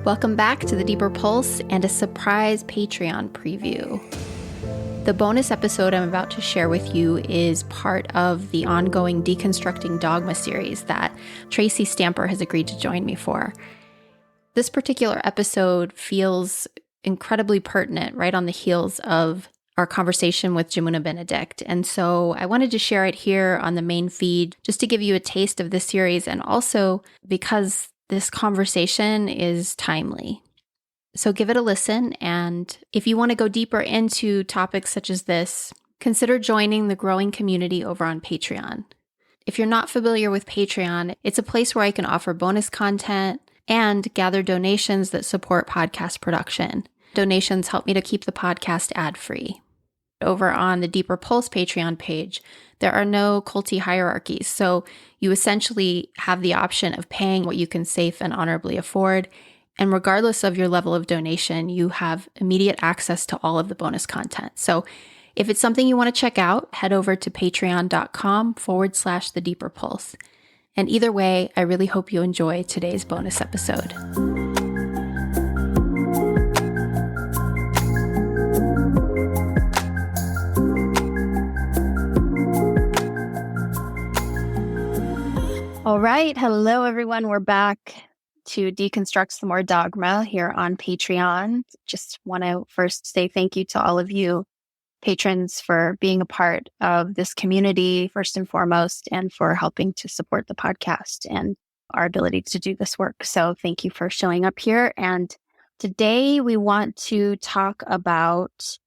Welcome back to the Deeper Pulse and a surprise Patreon preview. The bonus episode I'm about to share with you is part of the ongoing Deconstructing Dogma series that Tracy Stamper has agreed to join me for. This particular episode feels incredibly pertinent right on the heels of our conversation with Jamuna Benedict. And so I wanted to share it here on the main feed just to give you a taste of this series, and also because this conversation is timely. So give it a listen, and if you want to go deeper into topics such as this, consider joining the growing community over on Patreon. If you're not familiar with Patreon, it's a place where I can offer bonus content and gather donations that support podcast production. Donations help me to keep the podcast ad-free. Over on the Deeper Pulse Patreon page, there are no culty hierarchies, so you essentially have the option of paying what you can safe and honorably afford, and regardless of your level of donation, you have immediate access to all of the bonus content. So if it's something you want to check out, head over to patreon.com/the Deeper Pulse. And either way, I really hope you enjoy today's bonus episode. All right. Hello, everyone. We're back to Deconstruct some more Dogma here on Patreon. Just want to first say thank you to all of you patrons for being a part of this community, first and foremost, and for helping to support the podcast and our ability to do this work. So thank you for showing up here. And today we want to talk about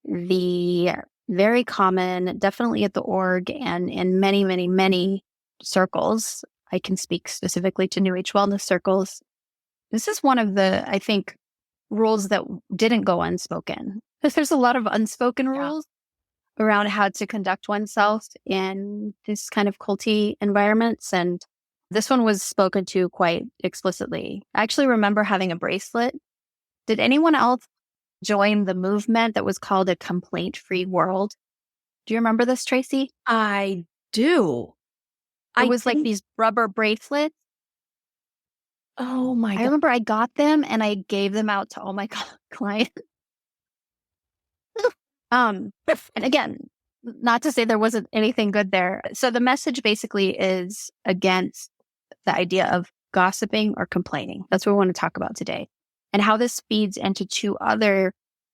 the very common, definitely at the org and in many, many, many circles. I can speak specifically to New Age wellness circles. This is one of the, I think, rules that didn't go unspoken. Because there's a lot of unspoken rules around how to conduct oneself in this kind of culty environments. And this one was spoken to quite explicitly. I actually remember having a bracelet. Did anyone else join the movement that was called a complaint-free world? Do you remember this, Tracy? I do. It was like these rubber bracelets. Oh my God. I remember I got them and I gave them out to all my clients. And again, not to say there wasn't anything good there. So the message basically is against the idea of gossiping or complaining. That's what we want to talk about today. And how this feeds into two other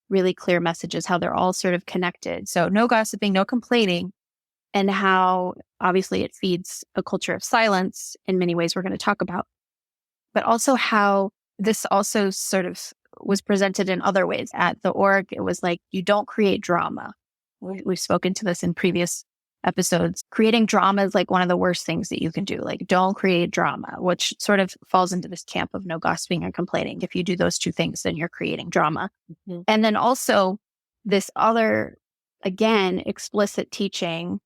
really clear messages, how they're all sort of connected. So no gossiping, no complaining. And how obviously it feeds a culture of silence in many ways we're going to talk about, but also how this also sort of was presented in other ways at the org. It was like, you don't create drama. We've spoken to this in previous episodes. Creating drama is like one of the worst things that you can do. Like, don't create drama, which sort of falls into this camp of no gossiping and complaining. If you do those two things, then you're creating drama. Mm-hmm. And then also this other, again, explicit teaching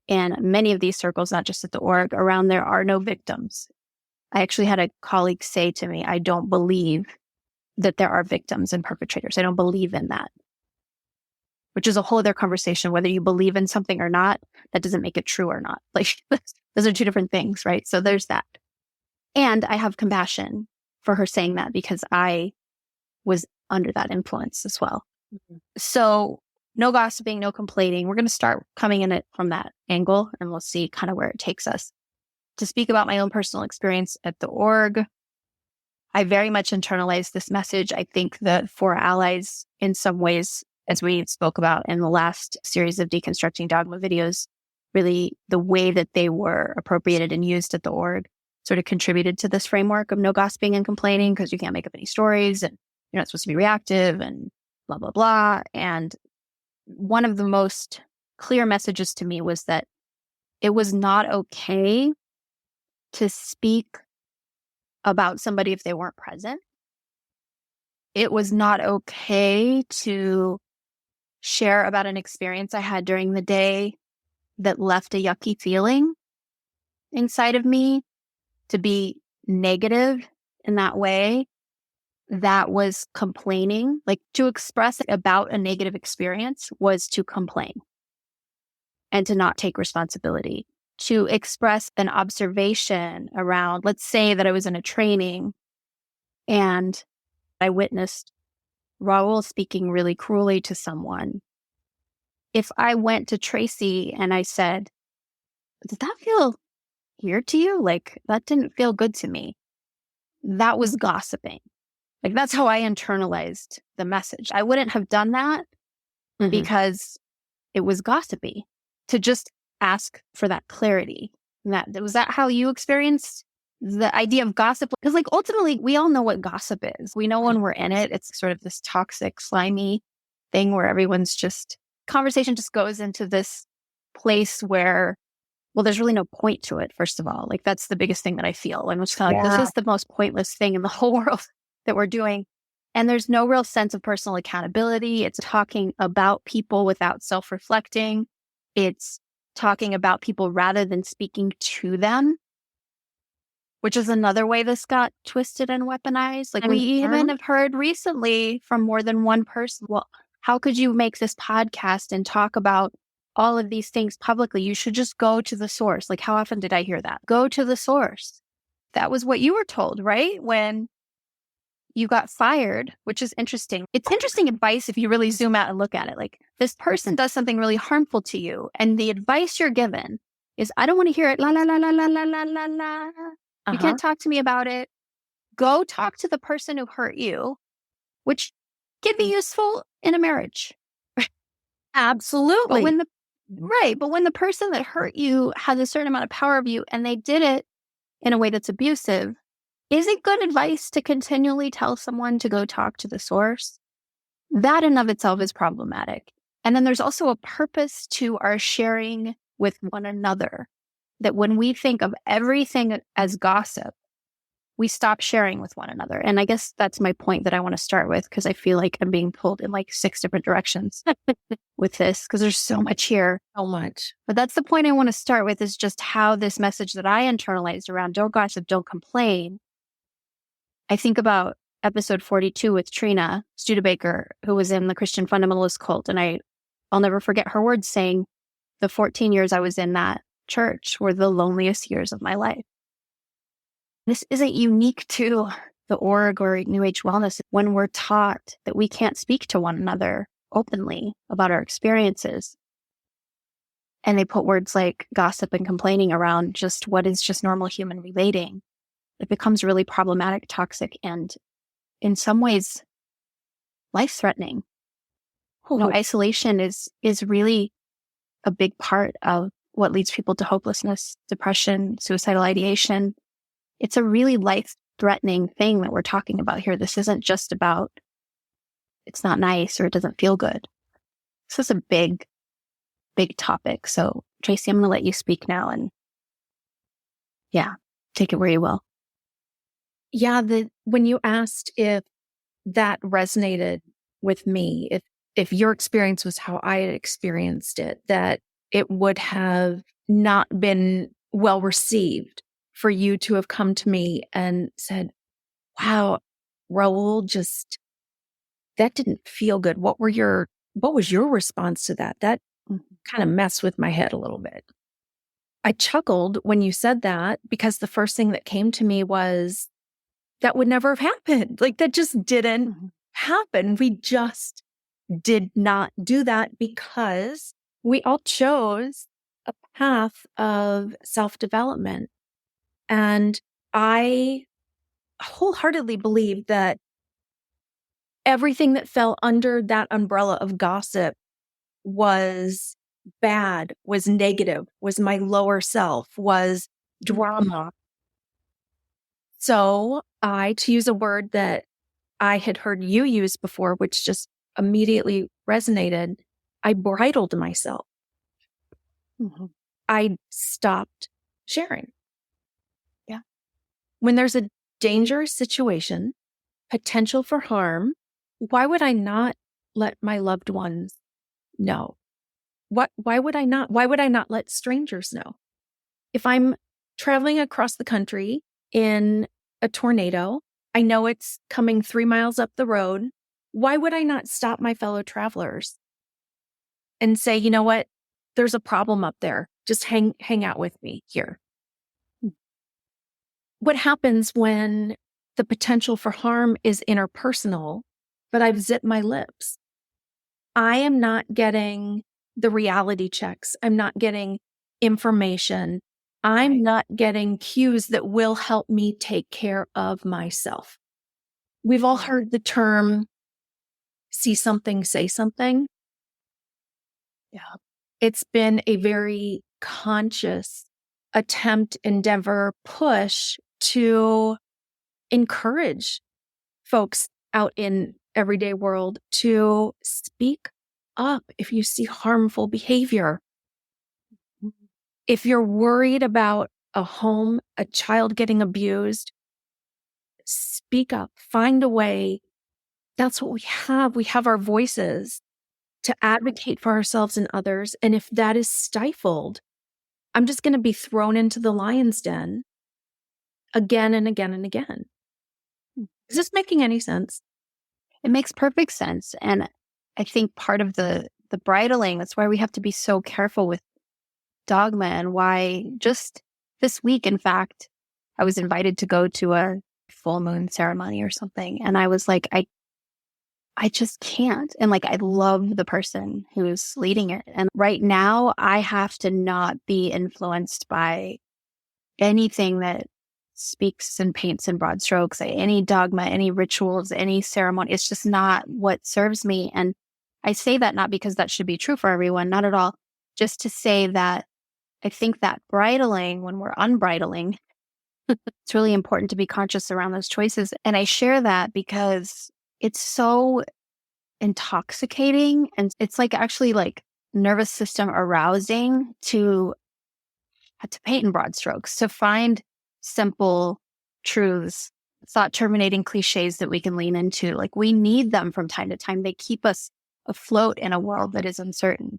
in many of these circles, not just at the org, around there are no victims. I actually had a colleague say to me, I don't believe that there are victims and perpetrators. I don't believe in that. Which is a whole other conversation. Whether you believe in something or not, that doesn't make it true or not. Like, those are two different things, right? So there's that. And I have compassion for her saying that because I was under that influence as well. Mm-hmm. So no gossiping, no complaining. We're going to start coming in it from that angle, and we'll see kind of where it takes us. To speak about my own personal experience at the org, I very much internalized this message. I think the four allies, in some ways, as we spoke about in the last series of Deconstructing Dogma videos, really the way that they were appropriated and used at the org sort of contributed to this framework of no gossiping and complaining, because you can't make up any stories and you're not supposed to be reactive and blah, blah, blah. And one of the most clear messages to me was that it was not okay to speak about somebody if they weren't present. It was not okay to share about an experience I had during the day that left a yucky feeling inside of me, to be negative in that way. that was complaining. Like, to express about a negative experience was to complain and to not take responsibility. To express an observation around, let's say that I was in a training and I witnessed Raul speaking really cruelly to someone. If I went to Tracy and I said, did that feel weird to you? Like, that didn't feel good to me. That was gossiping. Like, that's how I internalized the message. I wouldn't have done that because it was gossipy, to just ask for that clarity. Was that how you experienced the idea of gossip? Because, like, ultimately, we all know what gossip is. We know when we're in it, it's sort of this toxic, slimy thing where everyone's just, conversation just goes into this place where, well, there's really no point to it, first of all. Like, that's the biggest thing that I feel. I'm just kind of like, this is the most pointless thing in the whole world that we're doing. And there's no real sense of personal accountability. It's talking about people without self-reflecting. It's talking about people rather than speaking to them, which is another way this got twisted and weaponized. Like, we even have heard recently from more than one person, well, how could you make this podcast and talk about all of these things publicly? You should just go to the source. Like, how often did I hear that? Go to the source. That was what you were told, right? When you got fired, which is interesting. It's interesting advice if you really zoom out and look at it. Like, this person does something really harmful to you, and the advice you're given is, I don't want to hear it. La, la, la, la, la, la, la, la, la. You can't talk to me about it. Go talk to the person who hurt you, which can be useful in a marriage. Absolutely. But when the person that hurt you has a certain amount of power of you and they did it in a way that's abusive, is it good advice to continually tell someone to go talk to the source? That in of itself is problematic. And then there's also a purpose to our sharing with one another, that when we think of everything as gossip, we stop sharing with one another. And I guess that's my point that I want to start with, because I feel like I'm being pulled in like 6 different directions with this, because there's so much here. So much. But that's the point I want to start with, is just how this message that I internalized around don't gossip, don't complain. I think about episode 42 with Trina Studebaker, who was in the Christian fundamentalist cult. And I'll never forget her words saying, the 14 years I was in that church were the loneliest years of my life. This isn't unique to the org or New Age wellness. When we're taught that we can't speak to one another openly about our experiences, and they put words like gossip and complaining around just what is just normal human relating, it becomes really problematic, toxic, and in some ways life-threatening. Isolation is really a big part of what leads people to hopelessness, depression, suicidal ideation. It's a really life-threatening thing that we're talking about here. This isn't just about it's not nice or it doesn't feel good. This is a big, big topic. So, Tracy, I'm going to let you speak now, and take it where you will. Yeah, when you asked if that resonated with me, if your experience was how I had experienced it, that it would have not been well received for you to have come to me and said, wow, Raul, that didn't feel good. What was your response to that? That kind of messed with my head a little bit. I chuckled when you said that, because the first thing that came to me was, that would never have happened. Like, that just didn't happen. We just did not do that, because we all chose a path of self-development. And I wholeheartedly believe that everything that fell under that umbrella of gossip was bad, was negative, was my lower self, was drama. So to use a word that I had heard you use before, which just immediately resonated, I bridled myself. I stopped sharing. Yeah. When there's a dangerous situation, potential for harm, why would I not let my loved ones know? Why would I not? Why would I not let strangers know? If I'm traveling across the country in a tornado I know it's coming 3 miles up the road. Why would I not stop my fellow travelers and say, you know what? There's a problem up there. Just hang out with me here. What happens when the potential for harm is interpersonal, but I've zipped my lips? I am not getting the reality checks. I'm not getting information. I'm not getting cues that will help me take care of myself. We've all heard the term, see something, say something. Yeah. It's been a very conscious attempt, endeavor, push to encourage folks out in everyday world to speak up if you see harmful behavior. If you're worried about a home, a child getting abused, speak up, find a way. That's what we have. We have our voices to advocate for ourselves and others. And if that is stifled, I'm just going to be thrown into the lion's den again and again and again. Is this making any sense? It makes perfect sense. And I think part of the bridling, that's why we have to be so careful with Dogma, and why just this week, in fact, I was invited to go to a full moon ceremony or something. And I was like, I just can't. And like, I love the person who's leading it. And right now I have to not be influenced by anything that speaks and paints in broad strokes, any dogma, any rituals, any ceremony. It's just not what serves me. And I say that not because that should be true for everyone, not at all. Just to say that I think that bridling, when we're unbridling, it's really important to be conscious around those choices. And I share that because it's so intoxicating, and it's like actually like nervous system arousing to paint in broad strokes, to find simple truths, thought terminating cliches that we can lean into. Like, we need them from time to time. They keep us afloat in a world that is uncertain.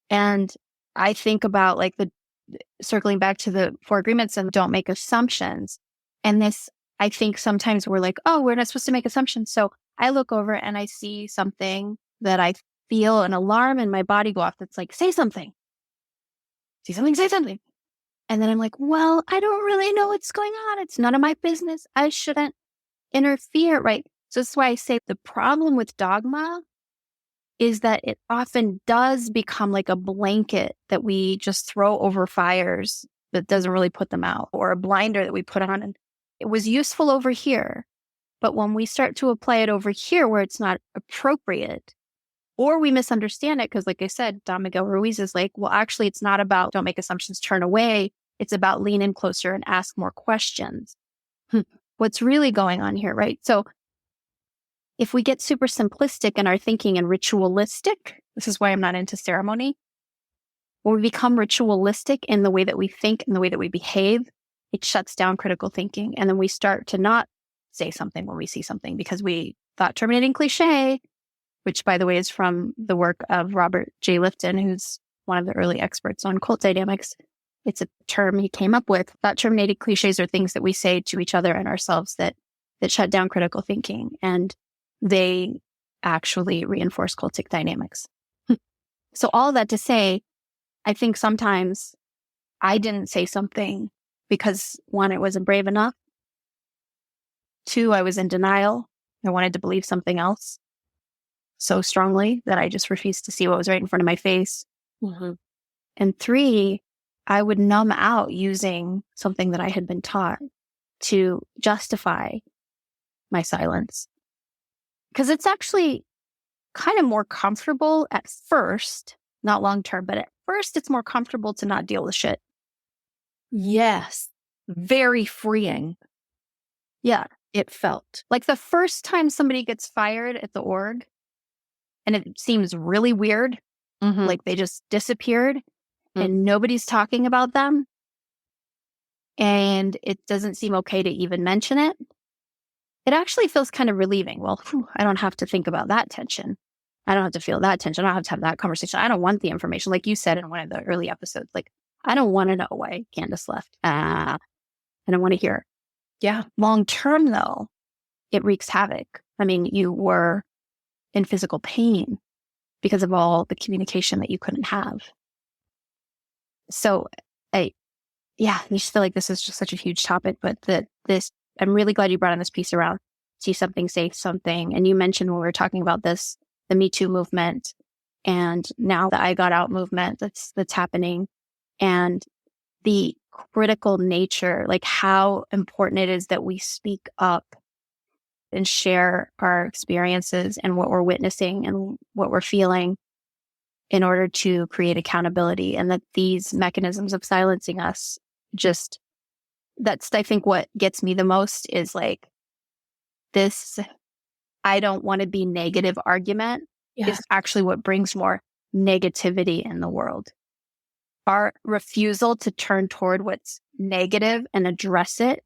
And I think about like circling back to the 4 agreements and don't make assumptions. And this, I think sometimes we're like, oh, we're not supposed to make assumptions. So I look over and I see something that I feel an alarm in my body go off that's like, say something. See something, say something. And then I'm like, well, I don't really know what's going on. It's none of my business. I shouldn't interfere, right? So that's why I say the problem with dogma is that it often does become like a blanket that we just throw over fires that doesn't really put them out, or a blinder that we put on. And it was useful over here, but when we start to apply it over here where it's not appropriate, or we misunderstand it, because like I said, Don Miguel Ruiz is like, well, actually, it's not about don't make assumptions, turn away. It's about lean in closer and ask more questions. What's really going on here, right? So if we get super simplistic in our thinking and ritualistic, this is why I'm not into ceremony. When we become ritualistic in the way that we think and the way that we behave, it shuts down critical thinking. And then we start to not say something when we see something because we thought terminating cliche, which by the way is from the work of Robert J. Lifton, who's one of the early experts on cult dynamics. It's a term he came up with. Thought terminating cliches are things that we say to each other and ourselves that shut down critical thinking. And they actually reinforce cultic dynamics. So all of that to say, I think sometimes I didn't say something because 1, it wasn't brave enough. 2, I was in denial. I wanted to believe something else so strongly that I just refused to see what was right in front of my face. Mm-hmm. And 3, I would numb out using something that I had been taught to justify my silence. Because it's actually kind of more comfortable at first, not long term, but at first it's more comfortable to not deal with shit. Yes. Very freeing. Yeah. It felt. Like the first time somebody gets fired at the org and it seems really weird, like they just disappeared and nobody's talking about them and it doesn't seem okay to even mention it. It actually feels kind of relieving. Well, I don't have to think about that tension. I don't have to feel that tension. I don't have to have that conversation. I don't want the information. Like you said in one of the early episodes, like, I don't want to know why Candace left. I don't want to hear. Yeah. Long term, though, it wreaks havoc. I mean, you were in physical pain because of all the communication that you couldn't have. So I just feel like this is just such a huge topic, but I'm really glad you brought in this piece around see something, say something. And you mentioned when we were talking about this, the Me Too movement, and now the I Got Out movement that's happening, and the critical nature, like how important it is that we speak up and share our experiences and what we're witnessing and what we're feeling in order to create accountability, and that these mechanisms of silencing us just, that's, I think, what gets me the most is like this, I don't want to be negative argument is actually what brings more negativity in the world. Our refusal to turn toward what's negative and address it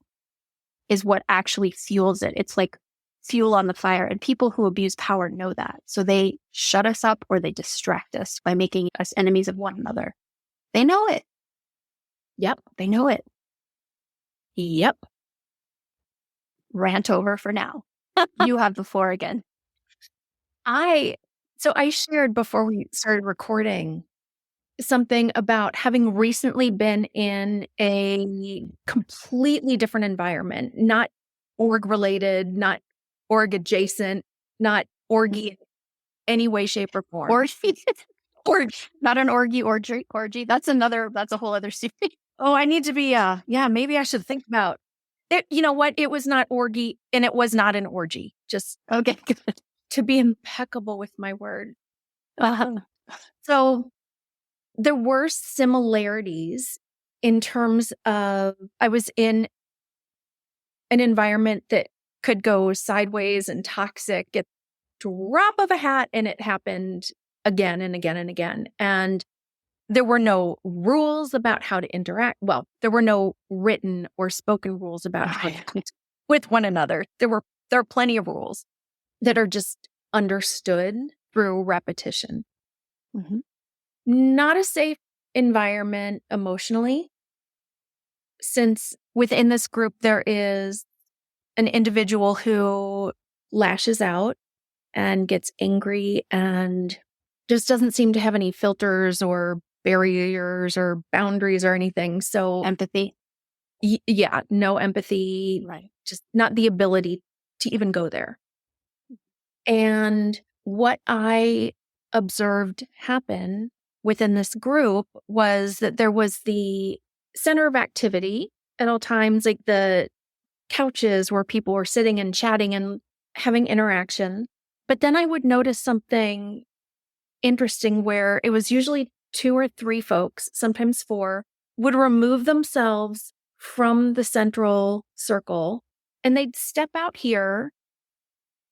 is what actually fuels it. It's like fuel on the fire. And people who abuse power know that. So they shut us up or they distract us by making us enemies of one another. They know it. Yep. They know it. Yep. Rant over for now. You have the floor again. I shared before we started recording something about having recently been in a completely different environment, not org related, not org adjacent, not orgy in any way, shape, or form. Orgy. Not an orgy. That's a whole other series. Oh, I need to be, maybe I should think about it. You know what? It was not orgy and it was not an orgy. Just okay, good. To be impeccable with my word. Uh-huh. So there were similarities in terms of I was in an environment that could go sideways and toxic at drop of a hat, and it happened again and again and again. And there were no rules about how to interact. Well, there were no written or spoken rules about how to interact with one another. There are plenty of rules that are just understood through repetition. Mm-hmm. Not a safe environment emotionally, since within this group there is an individual who lashes out and gets angry and just doesn't seem to have any filters or barriers or boundaries or anything. So empathy. No empathy. Right. Just not the ability to even go there. And what I observed happen within this group was that there was the center of activity at all times, like the couches where people were sitting and chatting and having interaction. But then I would notice something interesting where it was usually 2 or 3 folks, sometimes 4, would remove themselves from the central circle and they'd step out here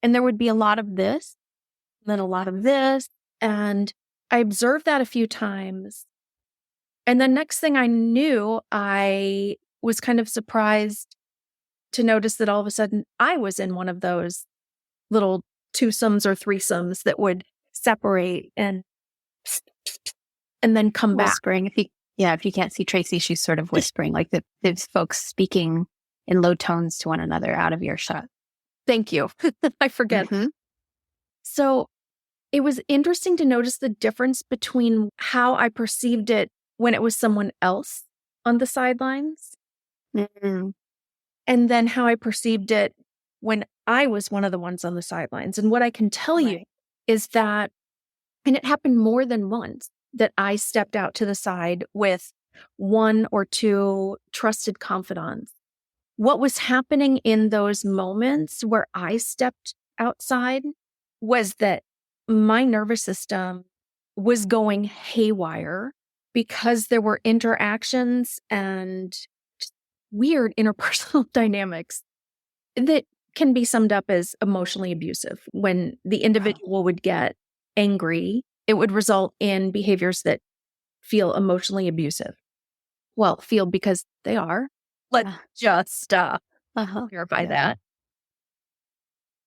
and there would be a lot of this, then a lot of this. And I observed that a few times. And the next thing I knew, I was kind of surprised to notice that all of a sudden I was in one of those little twosomes or threesomes that would separate and then come whispering. back. If you can't see Tracy, she's sort of whispering, like there's folks speaking in low tones to one another out of earshot. Thank you. I forget. Mm-hmm. So it was interesting to notice the difference between how I perceived it when it was someone else on the sidelines, mm-hmm. and then how I perceived it when I was one of the ones on the sidelines. And what I can tell you is that, and it happened more than once, that I stepped out to the side with 1 or 2 trusted confidants. What was happening in those moments where I stepped outside was that my nervous system was going haywire because there were interactions and weird interpersonal dynamics that can be summed up as emotionally abusive. When the individual would get angry, it would result in behaviors that feel emotionally abusive. Well, feel because they are. Let's just clarify that.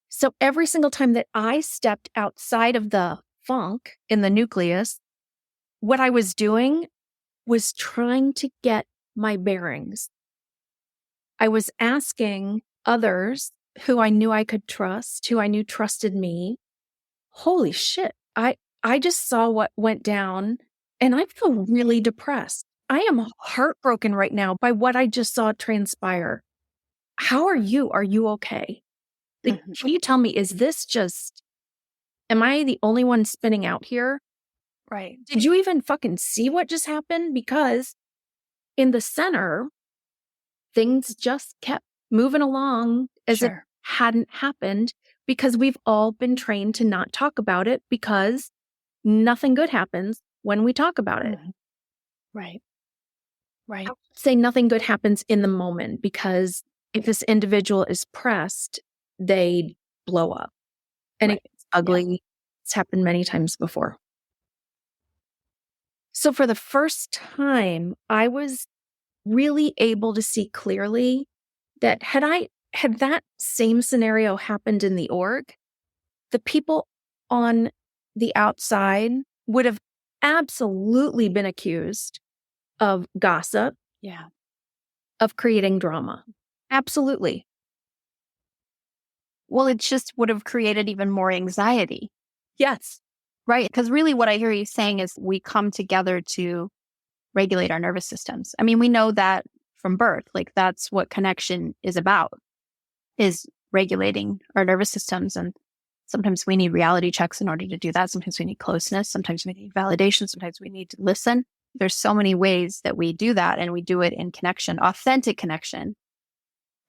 So every single time that I stepped outside of the funk in the nucleus, what I was doing was trying to get my bearings. I was asking others who I knew I could trust, who I knew trusted me. Holy shit. I just saw what went down and I feel really depressed. I am heartbroken right now by what I just saw transpire. How are you? Are you okay? Like, can you tell me, am I the only one spinning out here? Right. Did you even fucking see what just happened? Because in the center, things just kept moving along as if it hadn't happened, because we've all been trained to not talk about it because nothing good happens when we talk about it. Right. Right. I would say nothing good happens in the moment, because if this individual is pressed, they blow up. And it's ugly. Yeah. It's happened many times before. So for the first time, I was really able to see clearly that had that same scenario happened in the org, the people on the outside would have absolutely been accused of gossip, of creating drama. Absolutely. Well, it just would have created even more anxiety. Yes. Right. Because really what I hear you saying is we come together to regulate our nervous systems. I mean, we know that from birth, like that's what connection is about, is regulating our nervous systems. And sometimes we need reality checks in order to do that. Sometimes we need closeness. Sometimes we need validation. Sometimes we need to listen. There's so many ways that we do that, and we do it in connection, authentic connection,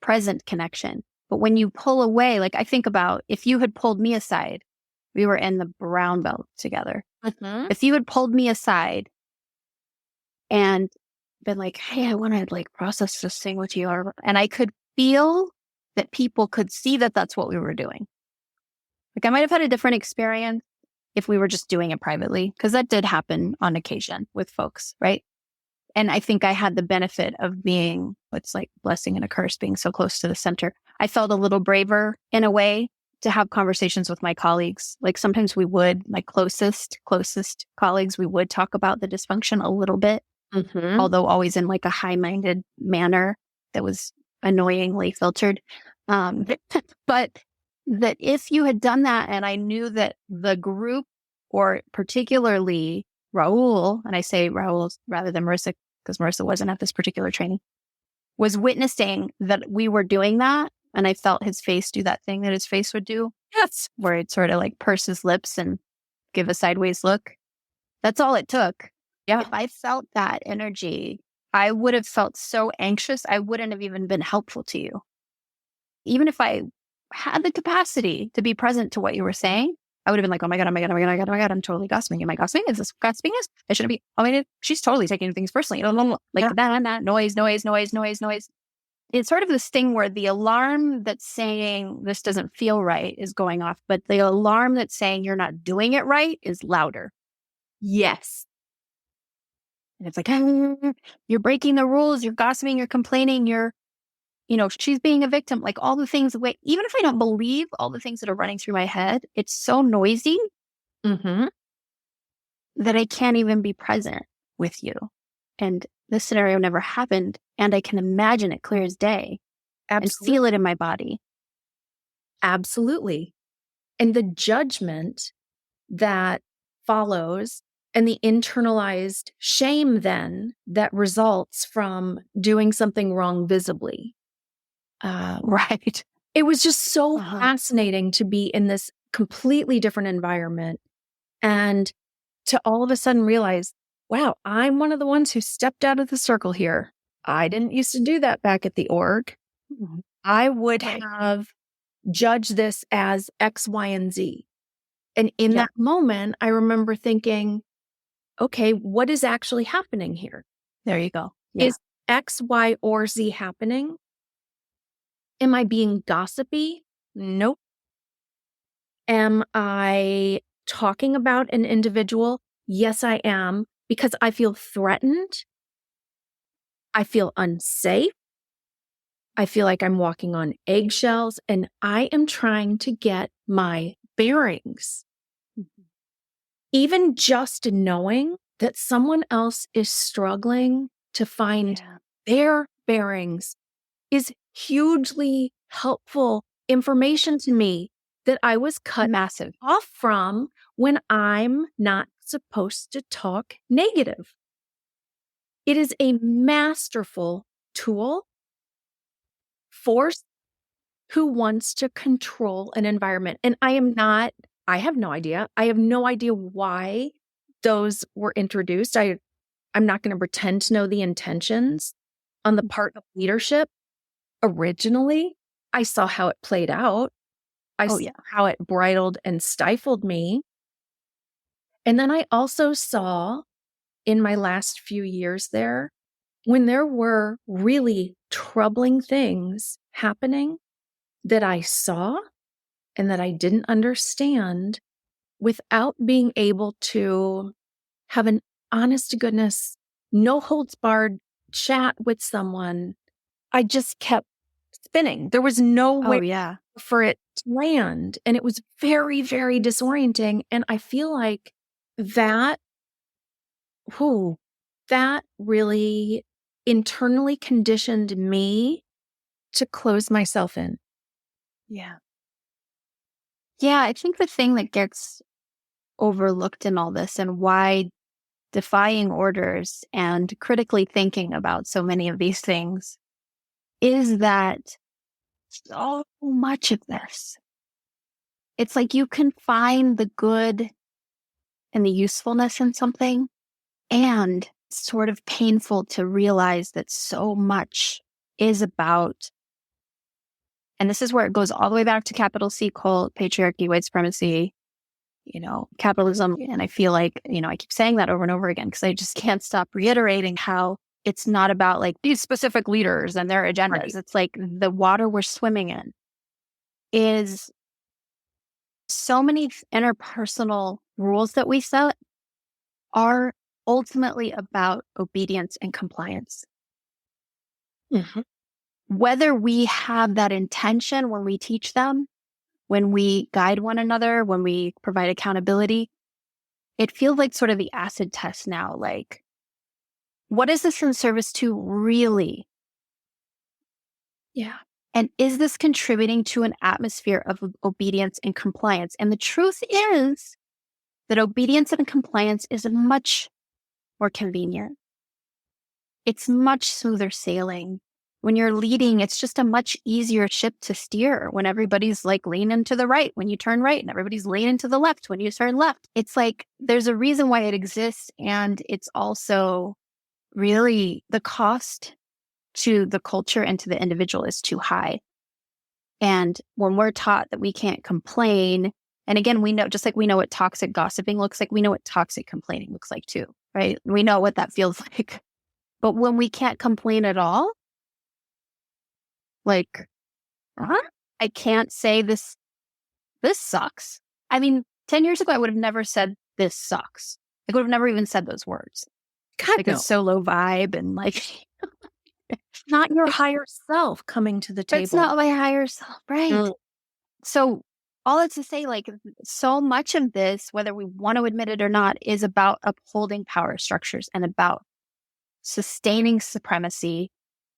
present connection. But when you pull away, like I think about if you had pulled me aside, we were in the brown belt together. If you had pulled me aside and been like, hey, I want to like process this thing with you. And I could feel that people could see that that's what we were doing. Like I might have had a different experience if we were just doing it privately, because that did happen on occasion with folks, right? And I think I had the benefit of being, it's like blessing and a curse, being so close to the center. I felt a little braver in a way to have conversations with my colleagues. Like sometimes we would, my closest colleagues, we would talk about the dysfunction a little bit, although always in like a high-minded manner that was annoyingly filtered. But that if you had done that, and I knew that the group, or particularly Raul, and I say Raul rather than Marissa, because Marissa wasn't at this particular training, was witnessing that we were doing that. And I felt his face do that thing that his face would do. Yes. Where it sort of like purse his lips and give a sideways look. That's all it took. Yeah. If I felt that energy, I would have felt so anxious. I wouldn't have even been helpful to you. Even if I had the capacity to be present to what you were saying, I would have been like, oh my God, I'm totally gossiping. Am I gossiping? Is this gossiping? I shouldn't be. Oh my God, she's totally taking things personally. Like that, noise. It's sort of this thing where the alarm that's saying this doesn't feel right is going off, but the alarm that's saying you're not doing it right is louder. Yes. And it's like, you're breaking the rules, you're gossiping, you're complaining, she's being a victim, like all the things, even if I don't believe all the things that are running through my head, it's so noisy that I can't even be present with you. And this scenario never happened. And I can imagine it clear as day. Absolutely. And feel it in my body. Absolutely. And the judgment that follows, and the internalized shame then that results from doing something wrong visibly. Right. It was just so fascinating to be in this completely different environment and to all of a sudden realize, wow, I'm one of the ones who stepped out of the circle here. I didn't used to do that back at the org. I would have judged this as X, Y, and Z. And in that moment, I remember thinking, okay, what is actually happening here? There you go. Yeah. Is X, Y, or Z happening? Am I being gossipy? Nope. Am I talking about an individual? Yes, I am, because I feel threatened. I feel unsafe. I feel like I'm walking on eggshells, and I am trying to get my bearings. Even just knowing that someone else is struggling to find their bearings is hugely helpful information to me that I was cut Massive. off from when I'm not supposed to talk negative. It is a masterful tool for who wants to control an environment. And I have no idea. I have no idea why those were introduced. I'm not going to pretend to know the intentions on the part of leadership. Originally, I saw how it played out. I saw how it bridled and stifled me. And then I also saw in my last few years there, when there were really troubling things happening that I saw and that I didn't understand, without being able to have an honest to goodness, no holds barred chat with someone, I just kept spinning. There was no way for it to land. And it was very, very disorienting. And I feel like that really internally conditioned me to close myself in. Yeah. Yeah, I think the thing that gets overlooked in all this and why defying orders and critically thinking about so many of these things is that so much of this, it's like you can find the good and the usefulness in something, and it's sort of painful to realize that so much is about, and this is where it goes all the way back to capital C cult, patriarchy, white supremacy, capitalism. And I feel like, I keep saying that over and over again because I just can't stop reiterating how it's not about like these specific leaders and their agendas. Right. It's like the water we're swimming in is so many interpersonal rules that we set are ultimately about obedience and compliance. Mm-hmm. Whether we have that intention when we teach them, when we guide one another, when we provide accountability, it feels like sort of the acid test now. Like, what is this in service to really? Yeah. And is this contributing to an atmosphere of obedience and compliance? And the truth is that obedience and compliance is much more convenient. It's much smoother sailing. When you're leading, it's just a much easier ship to steer when everybody's like leaning to the right when you turn right and everybody's leaning to the left when you turn left. It's like there's a reason why it exists. And it's also really the cost to the culture and to the individual is too high. And when we're taught that we can't complain, and again, we know, just like we know what toxic gossiping looks like, we know what toxic complaining looks like too, right? We know what that feels like. But when we can't complain at all, like, I can't say this sucks. I mean, 10 years ago, I would have never said this sucks. I would have never even said those words. God, like, no. It's so low vibe and like... not your higher self coming to the table. It's not my higher self, right? Mm. So all it's to say, like, so much of this, whether we want to admit it or not, is about upholding power structures and about sustaining supremacy.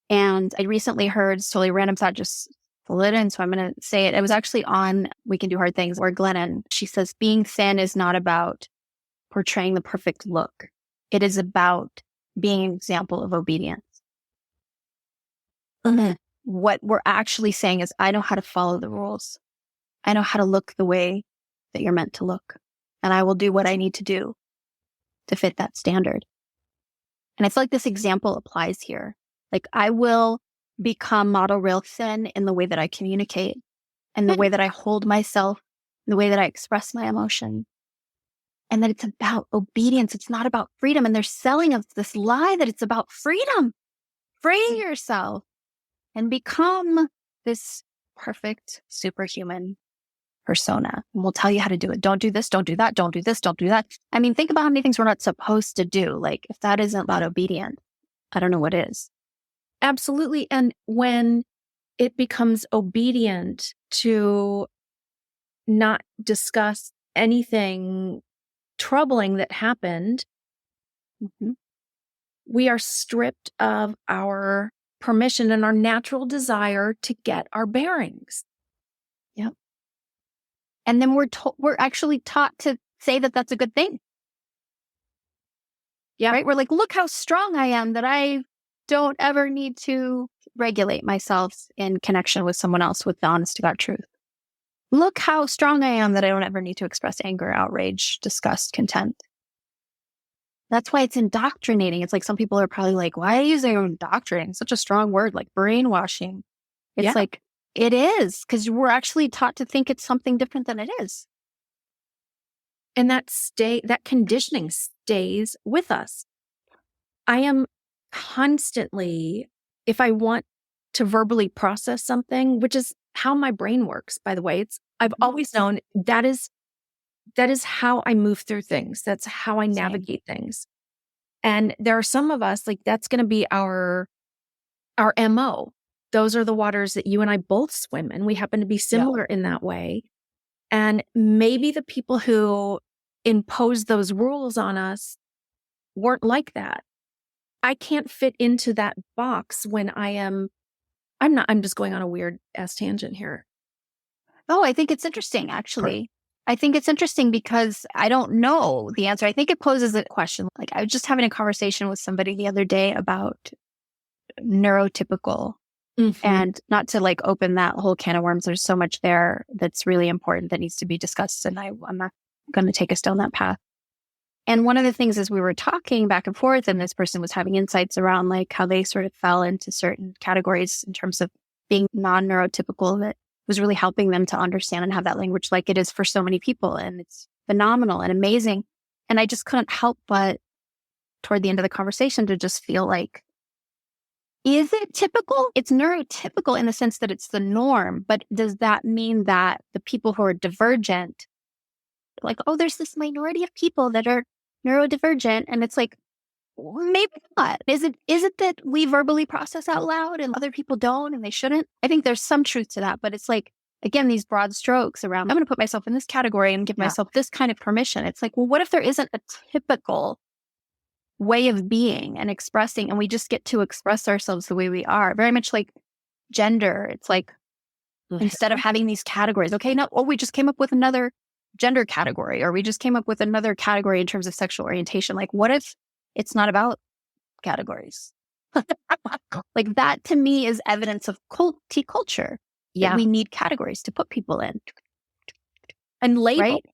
And I recently heard, it's totally random thought, just pull it in, so I'm going to say it. It was actually on We Can Do Hard Things, where Glennon, she says, being thin is not about portraying the perfect look. It is about being an example of obedience. Mm-hmm. What we're actually saying is, I know how to follow the rules. I know how to look the way that you're meant to look. And I will do what I need to do to fit that standard. And I feel like this example applies here. Like, I will become model real thin in the way that I communicate and the way that I hold myself, the way that I express my emotion. And that it's about obedience. It's not about freedom. And they're selling us this lie that it's about freedom. Free yourself and become this perfect superhuman persona. And we'll tell you how to do it. Don't do this, don't do that, don't do this, don't do that. I mean, think about how many things we're not supposed to do. Like, if that isn't about obedience, I don't know what is. Absolutely. And when it becomes obedient to not discuss anything troubling that happened, we are stripped of our permission and our natural desire to get our bearings. And then we're actually taught to say that that's a good thing. Yeah. Right? We're like, look how strong I am that I don't ever need to regulate myself in connection with someone else with the honest to God truth. Look how strong I am that I don't ever need to express anger, outrage, disgust, contempt. That's why it's indoctrinating. It's like some people are probably like, why are you using indoctrinating? Such a strong word, like brainwashing. It's like, it is, because we're actually taught to think it's something different than it is. And that conditioning stays with us. I am constantly, if I want to verbally process something, which is how my brain works, by the way, I've always known that is how I move through things. That's how I navigate things. And there are some of us, like, that's going to be our MO. Those are the waters that you and I both swim in. We happen to be similar in that way. And maybe the people who impose those rules on us weren't like that. I can't fit into that box when I'm just going on a weird ass tangent here. Oh, I think it's interesting, actually. I think it's interesting because I don't know the answer. I think it poses a question. Like, I was just having a conversation with somebody the other day about neurotypical. And not to like open that whole can of worms. There's so much there that's really important that needs to be discussed. And I'm not going to take us down that path. And one of the things is we were talking back and forth, and this person was having insights around like how they sort of fell into certain categories in terms of being non-neurotypical, that was really helping them to understand and have that language like it is for so many people. And it's phenomenal and amazing. And I just couldn't help but toward the end of the conversation to just feel like, is it typical? It's neurotypical in the sense that it's the norm, but does that mean that the people who are divergent, like, oh, there's this minority of people that are neurodivergent, and it's like, maybe not. Is it that we verbally process out loud and other people don't and they shouldn't? I think there's some truth to that, but it's like, again, these broad strokes around, I'm going to put myself in this category and give myself this kind of permission. It's like, well, what if there isn't a typical way of being and expressing, and we just get to express ourselves the way we are? Very much like gender. It's like, instead of having these categories, okay, no, we just came up with another gender category, or we just came up with another category in terms of sexual orientation. Like, what if it's not about categories? Like, that to me is evidence of culture. Yeah. We need categories to put people in. And labels. Right?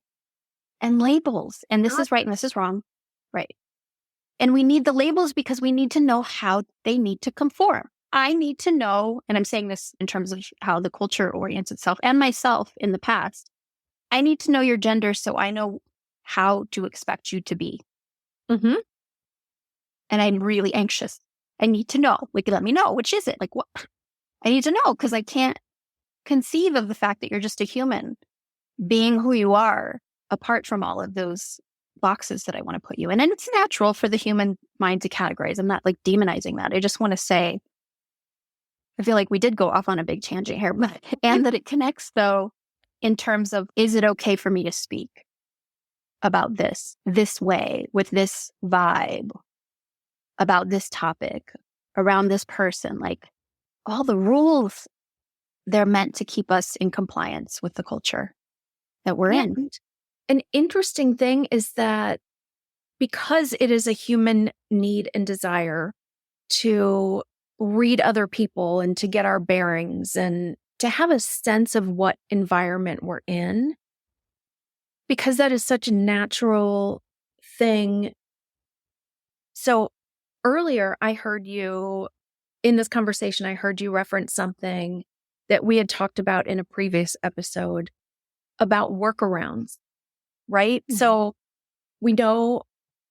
And labels. And this is right and this is wrong. Right. And we need the labels because we need to know how they need to conform. I need to know, and I'm saying this in terms of how the culture orients itself and myself in the past, I need to know your gender so I know how to expect you to be. And I'm really anxious. I need to know. Like, let me know. Which is it? Like, what? I need to know, because I can't conceive of the fact that you're just a human being who you are apart from all of those boxes that I want to put you in. And it's natural for the human mind to categorize. I'm not like demonizing that. I just want to say, I feel like we did go off on a big tangent here, and that it connects though in terms of, is it okay for me to speak about this way, with this vibe, about this topic, around this person? Like, all the rules, they're meant to keep us in compliance with the culture that we're in. An interesting thing is that because it is a human need and desire to read other people and to get our bearings and to have a sense of what environment we're in, because that is such a natural thing. So earlier, I heard you, in this conversation, I heard you reference something that we had talked about in a previous episode about workarounds, right? So we know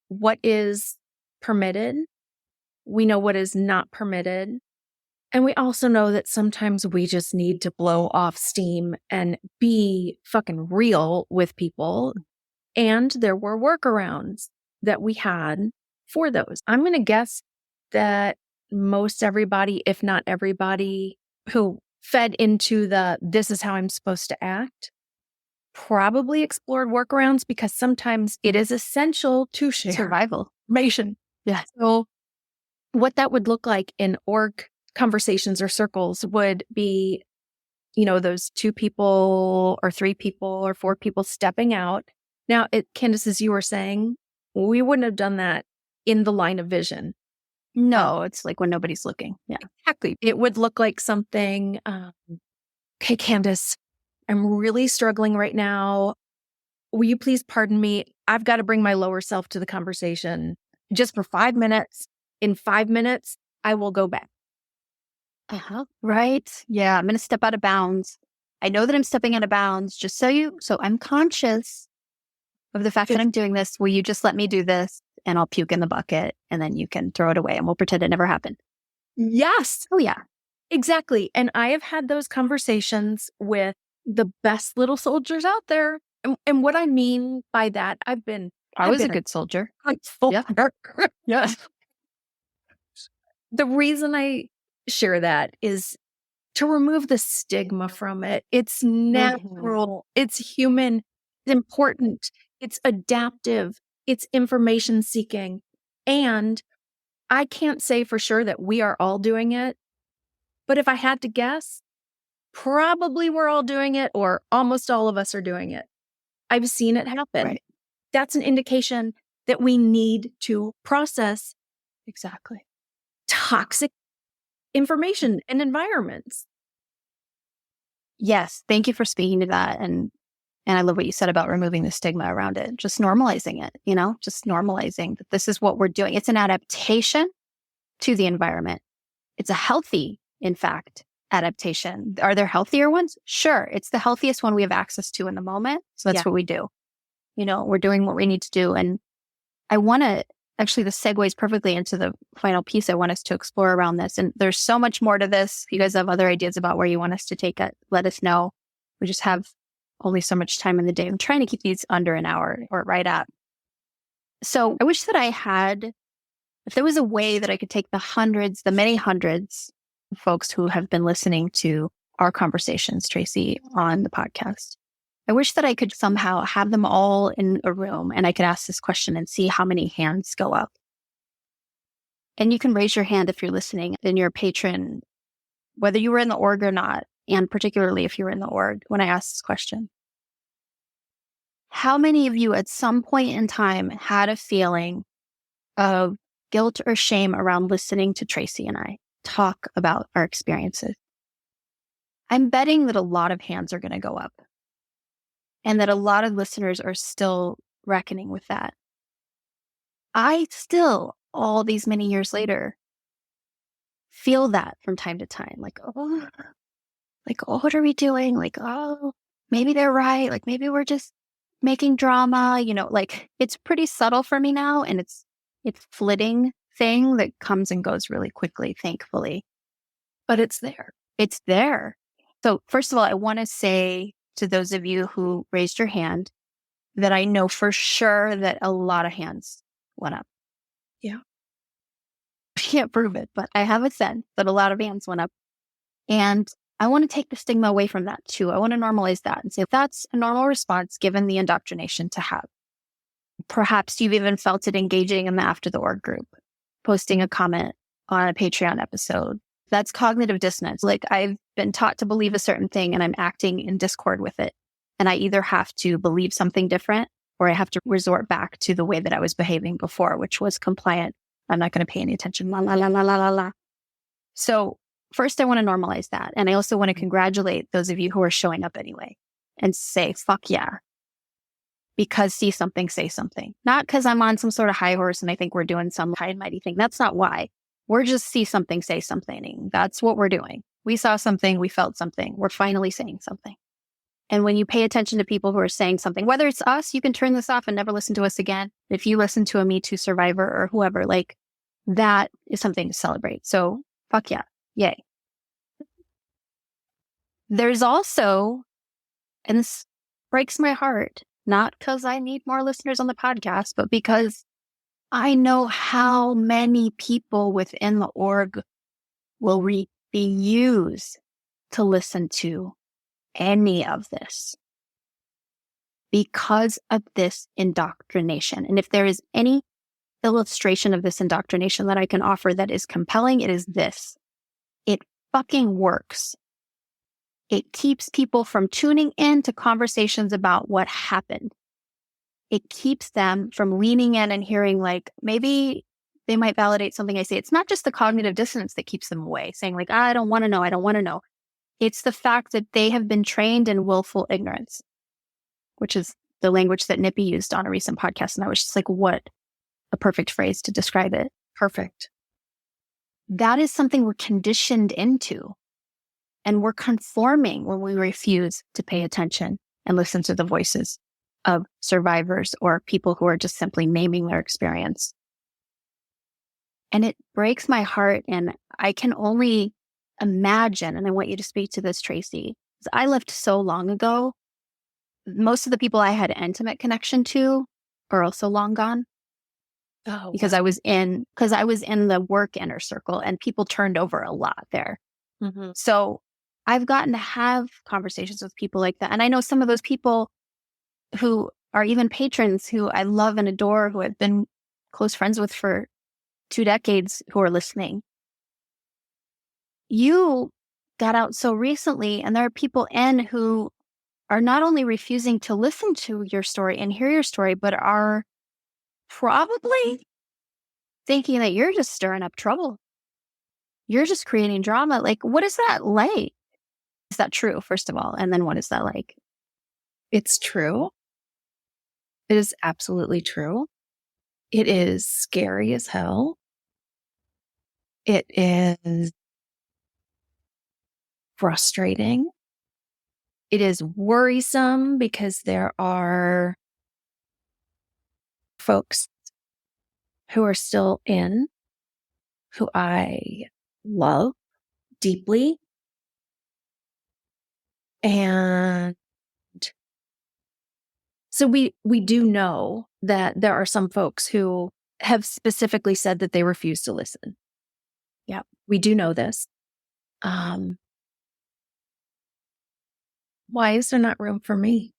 what is permitted. We know what is not permitted. And we also know that sometimes we just need to blow off steam and be fucking real with people. And there were workarounds that we had for those. I'm going to guess that most everybody, if not everybody, who fed into this is how I'm supposed to act, probably explored workarounds, because sometimes it is essential to share Survival. information. Yeah. So what that would look like in org conversations or circles would be, those 2 people or 3 people or 4 people stepping out. Now, Candace, as you were saying, we wouldn't have done that in the line of vision. No, it's like when nobody's looking. Yeah. Exactly. It would look like something, okay, Candace, I'm really struggling right now. Will you please pardon me? I've got to bring my lower self to the conversation just for 5 minutes. In 5 minutes, I will go back. Right. Yeah. I'm going to step out of bounds. I know that I'm stepping out of bounds so I'm conscious of the fact that I'm doing this. Will you just let me do this and I'll puke in the bucket and then you can throw it away and we'll pretend it never happened. Yes. Oh yeah. Exactly. And I have had those conversations with the best little soldiers out there. And what I mean by that, I was a good soldier. Yeah. Yeah. The reason I share that is to remove the stigma from it. It's natural. It's human. It's important. It's adaptive. It's information seeking. And I can't say for sure that we are all doing it. But if I had to guess, probably we're all doing it or almost all of us are doing it. I've seen it happen. Right. That's an indication that we need to process Exactly. toxic information and environments. Yes. Thank you for speaking to that. And I love what you said about removing the stigma around it, just normalizing it, just normalizing that this is what we're doing. It's an adaptation to the environment. It's a healthy, in fact, adaptation. Are there healthier ones? Sure. It's the healthiest one we have access to in the moment. So that's what we do. We're doing what we need to do. And I want to actually, this segues perfectly into the final piece I want us to explore around this. And there's so much more to this. If you guys have other ideas about where you want us to take it, let us know. We just have only so much time in the day. I'm trying to keep these under an hour or right at. So I wish that if there was a way that I could take the many hundreds of folks who have been listening to our conversations, Tracy, on the podcast, I wish that I could somehow have them all in a room and I could ask this question and see how many hands go up. And you can raise your hand if you're listening and you're a patron, whether you were in the org or not, and particularly if you were in the org, when I ask this question. How many of you at some point in time had a feeling of guilt or shame around listening to Tracy and I talk about our experiences? I'm betting that a lot of hands are going to go up and that a lot of listeners are still reckoning with that. I still, all these many years later, feel that from time to time. Like, what are we doing? Like, oh, maybe they're right. Like, maybe we're just making drama, it's pretty subtle for me now. And it's flitting thing that comes and goes really quickly, thankfully. But it's there. It's there. So first of all, I want to say to those of you who raised your hand that I know for sure that a lot of hands went up. Yeah. I can't prove it, but I have a sense that a lot of hands went up. And I want to take the stigma away from that too. I want to normalize that and say that's a normal response given the indoctrination to have. Perhaps you've even felt it engaging in the After the Org group, posting a comment on a Patreon episode. That's cognitive dissonance. Like I've been taught to believe a certain thing and I'm acting in discord with it. And I either have to believe something different or I have to resort back to the way that I was behaving before, which was compliant. I'm not going to pay any attention. La, la, la, la, la, la, la. So first, I want to normalize that. And I also want to congratulate those of you who are showing up anyway and say, fuck yeah. Because see something, say something. Not because I'm on some sort of high horse and I think we're doing some high and mighty thing. That's not why. We're just see something, say something. That's what we're doing. We saw something, we felt something. We're finally saying something. And when you pay attention to people who are saying something, whether it's us, you can turn this off and never listen to us again. If you listen to a Me Too survivor or whoever, that is something to celebrate. So fuck yeah. Yay. There's also, and this breaks my heart, not because I need more listeners on the podcast, but because I know how many people within the org will refuse to listen to any of this because of this indoctrination. And if there is any illustration of this indoctrination that I can offer that is compelling, it is this. It fucking works. It keeps people from tuning in to conversations about what happened. It keeps them from leaning in and hearing, like, maybe they might validate something I say. It's not just the cognitive dissonance that keeps them away, saying like, I don't want to know. I don't want to know. It's the fact that they have been trained in willful ignorance, which is the language that Nippy used on a recent podcast. And I was just like, what a perfect phrase to describe it. Perfect. That is something we're conditioned into. And we're conforming when we refuse to pay attention and listen to the voices of survivors or people who are just simply naming their experience. And it breaks my heart. And I can only imagine, and I want you to speak to this, Tracy, because I left so long ago. Most of the people I had an intimate connection to are also long gone. Oh, because I was in the work inner circle and people turned over a lot there. Mm-hmm. So I've gotten to have conversations with people like that. And I know some of those people who are even patrons who I love and adore, who I've been close friends with for 2 decades, who are listening. You got out so recently, and there are people in who are not only refusing to listen to your story and hear your story, but are probably thinking that you're just stirring up trouble. You're just creating drama. Like, what is that like? Is that true, first of all? And then what is that like? It's true. It is absolutely true. It is scary as hell. It is frustrating. It is worrisome because there are folks who are still in, who I love deeply. And so we do know that there are some folks who have specifically said that they refuse to listen. Yeah, we do know this. Why is there not room for me?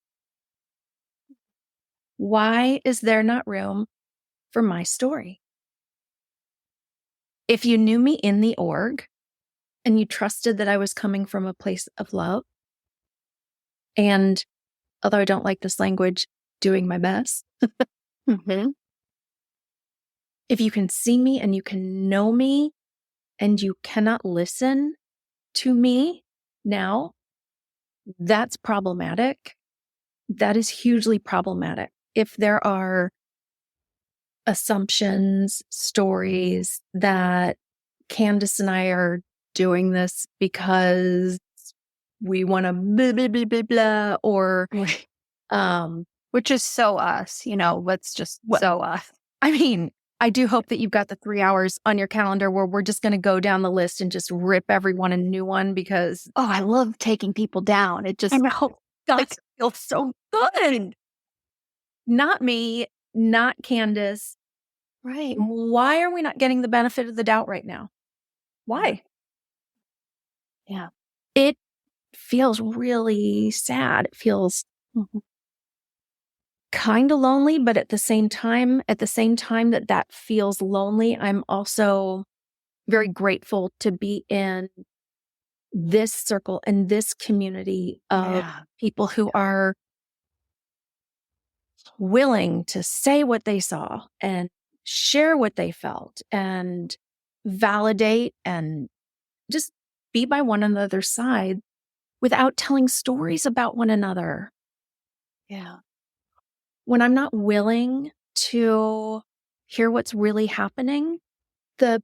Why is there not room for my story? If you knew me in the org and you trusted that I was coming from a place of love, and although I don't like this language, doing my best, mm-hmm. If you can see me and you can know me and you cannot listen to me now, that's problematic. That is hugely problematic. If there are assumptions, stories that Candace and I are doing this because we want to blah, blah, blah, blah, blah, or, which is so us, what's just so us. I mean, I do hope that you've got the 3 hours on your calendar where we're just going to go down the list and just rip everyone a new one because... Oh, I love taking people down. It just feels so good. Not me, not Candace. Right. Why are we not getting the benefit of the doubt right now? Why? Yeah. It feels really sad. It feels kind of lonely, but at the same time that feels lonely, I'm also very grateful to be in this circle and this community of people who are willing to say what they saw and share what they felt and validate and just be by one another's side without telling stories about one another. Yeah. When I'm not willing to hear what's really happening, the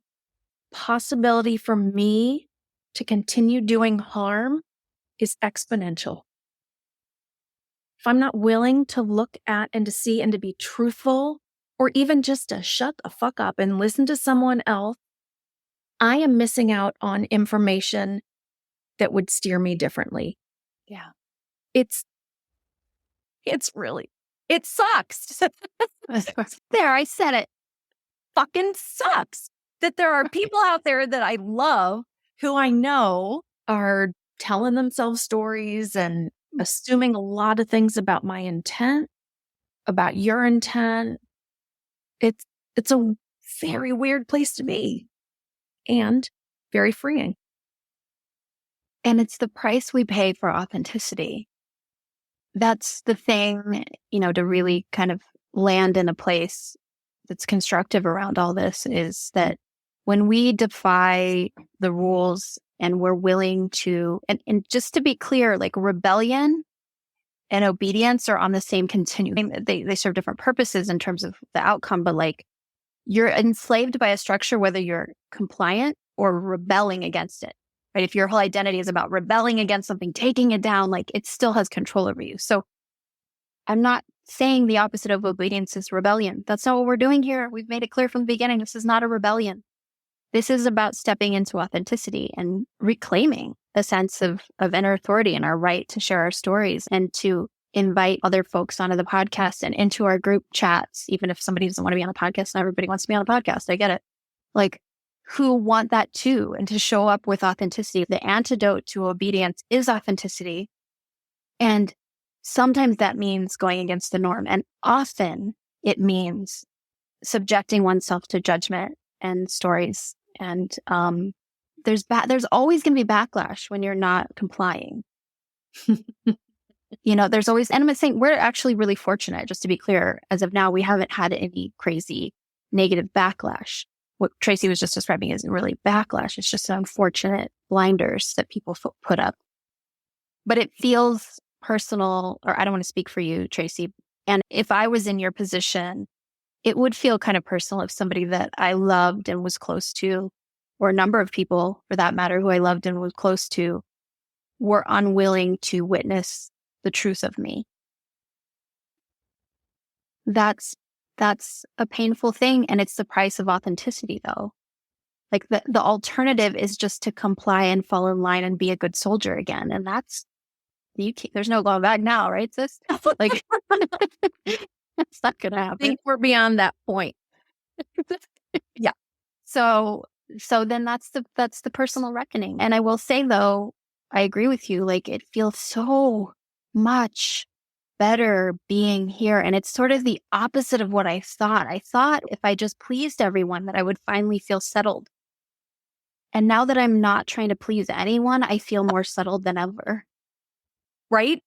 possibility for me to continue doing harm is exponential. If I'm not willing to look at and to see and to be truthful, or even just to shut the fuck up and listen to someone else, I am missing out on information that would steer me differently. Yeah. It sucks. There, I said it. Fucking sucks that there are people out there that I love who I know are telling themselves stories and assuming a lot of things about my intent, about your intent. It's a very weird place to be and very freeing. And it's the price we pay for authenticity. That's the thing, to really kind of land in a place that's constructive around all this, is that when we defy the rules and we're willing to, and just to be clear, like rebellion and obedience are on the same continuum. They serve different purposes in terms of the outcome, but like you're enslaved by a structure, whether you're compliant or rebelling against it, right? If your whole identity is about rebelling against something, taking it down, like it still has control over you. So I'm not saying the opposite of obedience is rebellion. That's not what we're doing here. We've made it clear from the beginning. This is not a rebellion. This is about stepping into authenticity and reclaiming a sense of inner authority and our right to share our stories and to invite other folks onto the podcast and into our group chats, even if somebody doesn't want to be on the podcast. Not everybody wants to be on the podcast. I get it. Like, who want that too, and to show up with authenticity. The antidote to obedience is authenticity. And sometimes that means going against the norm. And often it means subjecting oneself to judgment and stories. And there's always going to be backlash when you're not complying. There's always, and I'm saying we're actually really fortunate, just to be clear. As of now, we haven't had any crazy negative backlash. What Tracy was just describing isn't really backlash. It's just unfortunate blinders that people put up. But it feels personal, or I don't want to speak for you, Tracy. And if I was in your position, it would feel kind of personal if somebody that I loved and was close to, or a number of people for that matter who I loved and was close to, were unwilling to witness the truth of me. That's a painful thing. And it's the price of authenticity, though. Like the alternative is just to comply and fall in line and be a good soldier again. And there's no going back now, right, sis? Like, it's not going to happen. I think we're beyond that point. Yeah. So then that's the personal reckoning. And I will say, though, I agree with you. Like, it feels so much better being here. And it's sort of the opposite of what I thought. I thought if I just pleased everyone that I would finally feel settled. And now that I'm not trying to please anyone, I feel more settled than ever. Right?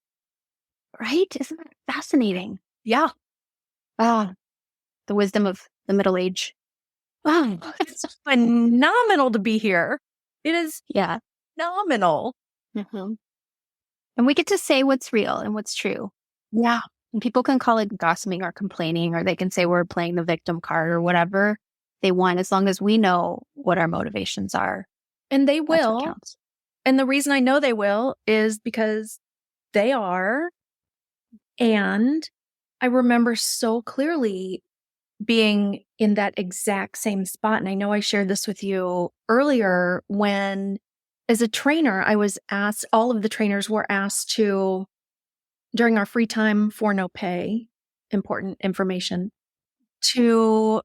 Right? Isn't that fascinating? Yeah. Ah, the wisdom of the middle age. Wow. It's phenomenal to be here. It is phenomenal. Mm-hmm. And we get to say what's real and what's true. Yeah. And people can call it gossiping or complaining, or they can say we're playing the victim card or whatever they want, as long as we know what our motivations are. And they That's what will. counts. And the reason I know they will is because they are. And I remember so clearly being in that exact same spot. And I know I shared this with you earlier when, as a trainer, I was asked, all of the trainers were asked to, during our free time for no pay, important information, to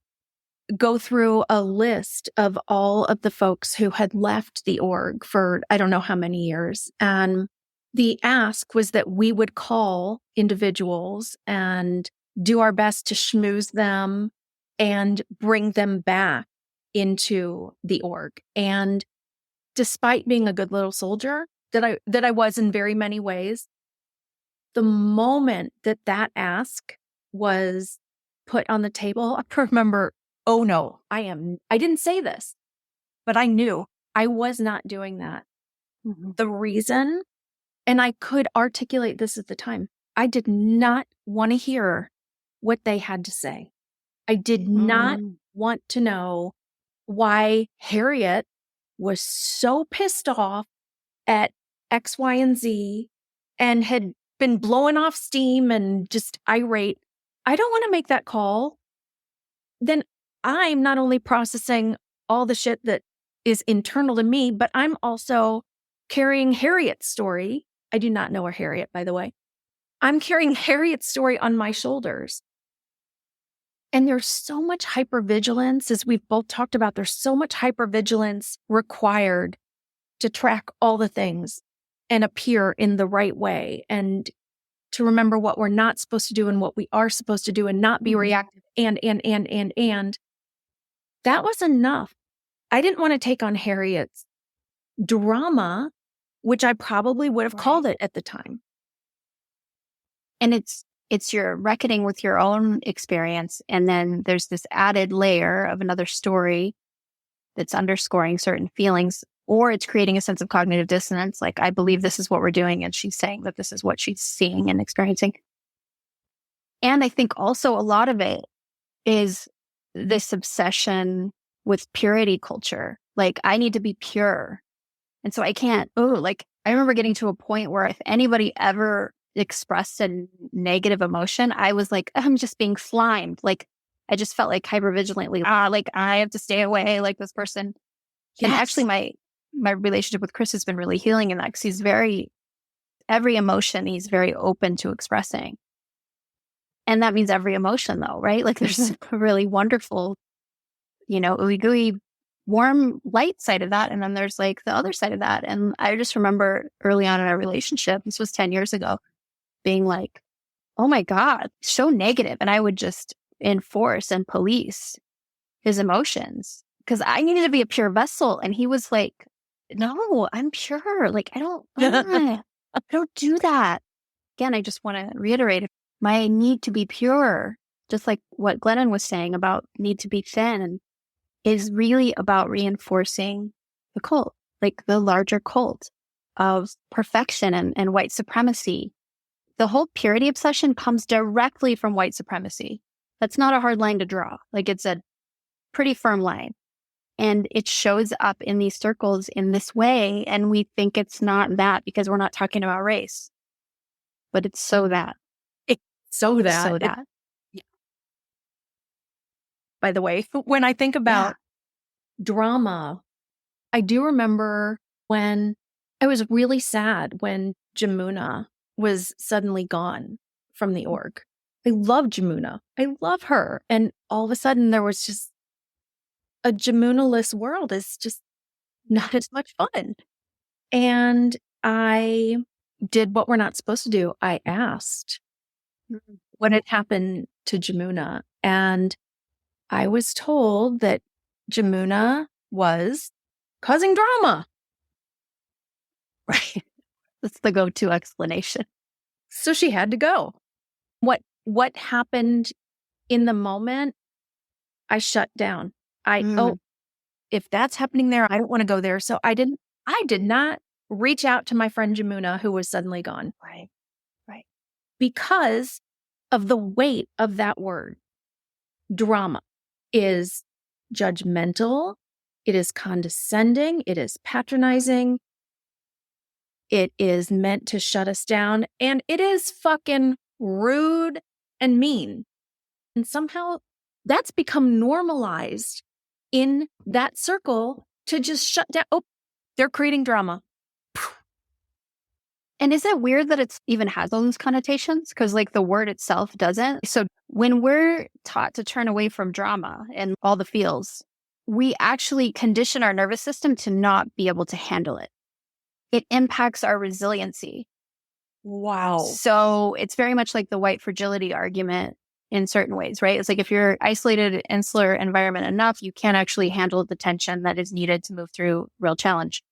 go through a list of all of the folks who had left the org for I don't know how many years. And the ask was that we would call individuals and do our best to schmooze them and bring them back into the org. And despite being a good little soldier that I was in very many ways, the moment that ask was put on the table, I remember, oh no, I didn't say this, but I knew I was not doing that. Mm-hmm. The reason, and I could articulate this at the time, I did not want to hear what they had to say. I did not want to know why Harriet was so pissed off at X, Y, and Z and had been blowing off steam and just irate. I don't want to make that call. Then I'm not only processing all the shit that is internal to me, but I'm also carrying Harriet's story. I do not know her Harriet, by the way. I'm carrying Harriet's story on my shoulders. And there's so much hypervigilance, as we've both talked about, there's so much hypervigilance required to track all the things and appear in the right way, and to remember what we're not supposed to do and what we are supposed to do, and not be reactive and. That was enough. I didn't want to take on Harriet's drama which I probably would have called it at the time. And it's your reckoning with your own experience. And then there's this added layer of another story that's underscoring certain feelings, or it's creating a sense of cognitive dissonance. Like, I believe this is what we're doing, and she's saying that this is what she's seeing and experiencing. And I think also a lot of it is this obsession with purity culture. Like, I need to be pure. And so I can't, I remember getting to a point where if anybody ever expressed a negative emotion, I was like, I'm just being slimed. Like, I just felt like hypervigilantly, like I have to stay away, like this person. Yes. And actually my relationship with Chris has been really healing in that, because he's every emotion he's very open to expressing. And that means every emotion though, right? Like, there's a really wonderful, ooey gooey, warm, light side of that. And then there's like the other side of that. And I just remember early on in our relationship, this was 10 years ago, being like, oh my God, so negative. And I would just enforce and police his emotions because I needed to be a pure vessel. And he was like, no, I'm pure. Like, I don't do that. Again, I just want to reiterate my need to be pure, just like what Glennon was saying about need to be thin, is really about reinforcing the cult, like the larger cult of perfection and white supremacy. The whole purity obsession comes directly from white supremacy. That's not a hard line to draw. Like, it's a pretty firm line. And it shows up in these circles in this way. And we think it's not that because we're not talking about race. But it's so that. So that. Yeah. By the way, when I think about drama, I do remember when I was really sad when Jamuna was suddenly gone from the org. I love Jamuna. I love her. And all of a sudden there was just a Jamuna-less world is just not as much fun. And I did what we're not supposed to do. I asked what had happened to Jamuna. And I was told that Jamuna was causing drama. Right. That's the go-to explanation. So she had to go. What happened in the moment, I shut down. If that's happening there, I don't want to go there. So I did not reach out to my friend Jamuna, who was suddenly gone. Right. Because of the weight of that word. Drama is judgmental. It is condescending. It is patronizing. It is meant to shut us down. And it is fucking rude and mean. And somehow that's become normalized in that circle to just shut down. Oh, they're creating drama. And is it weird that it even has those connotations? Because like the word itself doesn't. So when we're taught to turn away from drama and all the feels, we actually condition our nervous system to not be able to handle it. It impacts our resiliency. Wow. So it's very much like the white fragility argument in certain ways, right? It's like if you're isolated, insular environment enough, you can't actually handle the tension that is needed to move through real challenge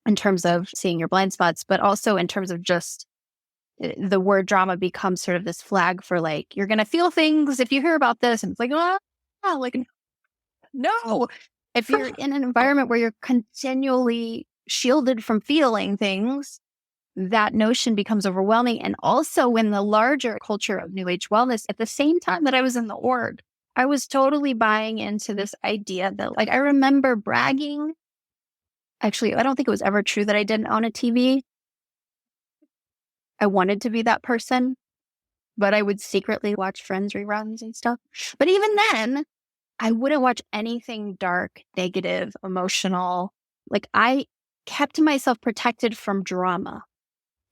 in terms of seeing your blind spots, but also in terms of just the word drama becomes sort of this flag for like, you're going to feel things if you hear about this. And it's like, no. If you're in an environment where you're continually shielded from feeling things, that notion becomes overwhelming. And also when the larger culture of New Age wellness, at the same time that I was in the org, I was totally buying into this idea that like, I remember bragging. Actually, I don't think it was ever true that I didn't own a TV. I wanted to be that person, but I would secretly watch Friends reruns and stuff. But even then, I wouldn't watch anything dark, negative, emotional. Like I kept myself protected from drama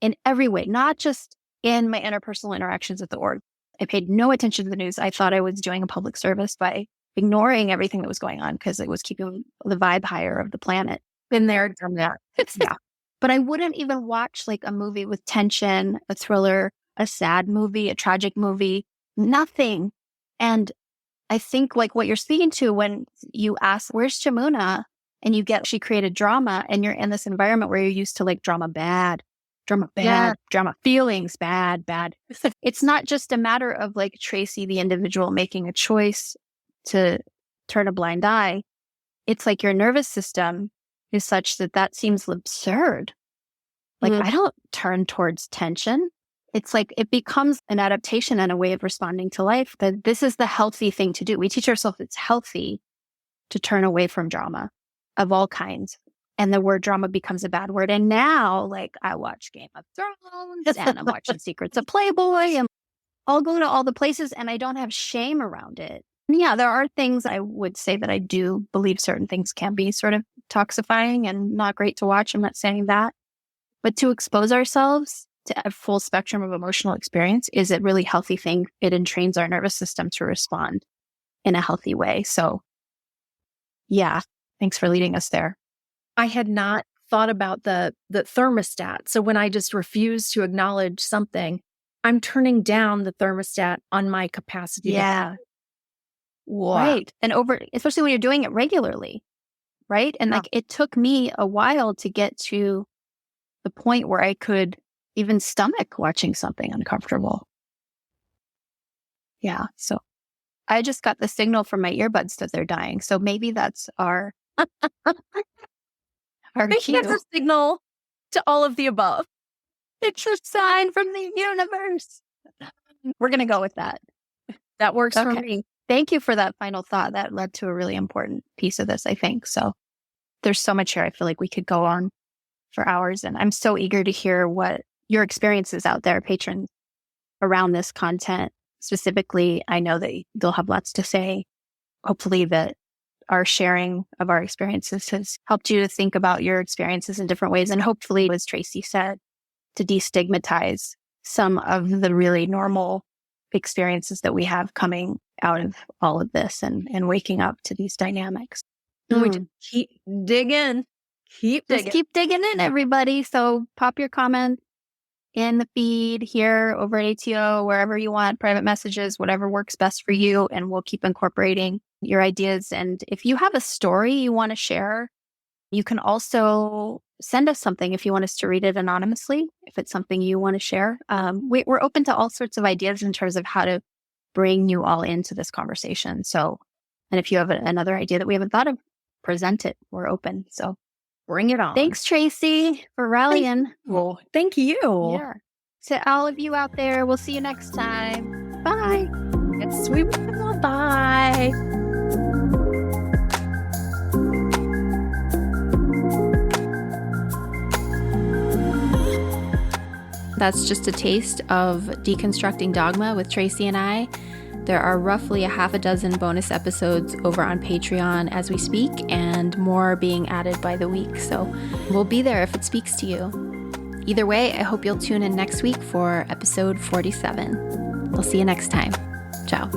in every way, not just in my interpersonal interactions at the org. I paid no attention to the news. I thought I was doing a public service by ignoring everything that was going on because it was keeping the vibe higher of the planet. Been there, done that. Yeah. But I wouldn't even watch like a movie with tension, a thriller, a sad movie, a tragic movie, nothing. And I think like what you're speaking to when you ask, where's Jamuna? and she created drama, and you're in this environment where you're used to like drama bad, Yeah. drama feelings bad. It's not just a matter of like Tracy, the individual, making a choice to turn a blind eye. It's like your nervous system is such that seems absurd. Like, I don't turn towards tension. It's like it becomes an adaptation and a way of responding to life, that this is the healthy thing to do. We teach ourselves it's healthy to turn away from drama of all kinds. And the word drama becomes a bad word. And now, like, I watch Game of Thrones and I'm watching Secrets of Playboy, and I'll go to all the places and I don't have shame around it. And yeah, there are things I would say that I do believe certain things can be sort of toxifying and not great to watch. I'm not saying that. But to expose ourselves to a full spectrum of emotional experience is a really healthy thing. It entrains our nervous system to respond in a healthy way. So yeah, thanks for leading us there. I had not thought about the thermostat. So when I just refuse to acknowledge something, I'm turning down the thermostat on my capacity. Yeah. Wow. Right. And especially when you're doing it regularly. Right. And like it took me a while to get to the point where I could even stomach watching something uncomfortable. Yeah. So I just got the signal from my earbuds that they're dying. So maybe that's our cue. That's a signal to all of the above. It's a sign from the universe. We're going to go with that. That works for me. Thank you for that final thought. That led to a really important piece of this, I think. So there's so much here. I feel like we could go on for hours. And I'm so eager to hear what your experiences out there, patrons, around this content. Specifically, I know that they'll have lots to say. Hopefully that our sharing of our experiences has helped you to think about your experiences in different ways. And hopefully, as Tracy said, to destigmatize some of the really normal experiences that we have coming out of all of this and waking up to these dynamics. And we just keep digging. Just keep digging in, everybody. So pop your comment in the feed here over at ATO, wherever you want, private messages, whatever works best for you. And we'll keep incorporating your ideas. And if you have a story you want to share, you can also send us something if you want us to read it anonymously, if it's something you want to share. We're open to all sorts of ideas in terms of how to bring you all into this conversation. So, and if you have another idea that we haven't thought of, present it. We're open. So bring it on. Thanks, Tracy, for rallying. Well, thank you. Yeah. To all of you out there, we'll see you next time. Bye. It's sweet. Bye. That's just a taste of Deconstructing Dogma with Tracy and I. There are roughly a half a dozen bonus episodes over on Patreon as we speak, and more being added by the week. So we'll be there if it speaks to you. Either way, I hope you'll tune in next week for episode 47. We'll see you next time. Ciao.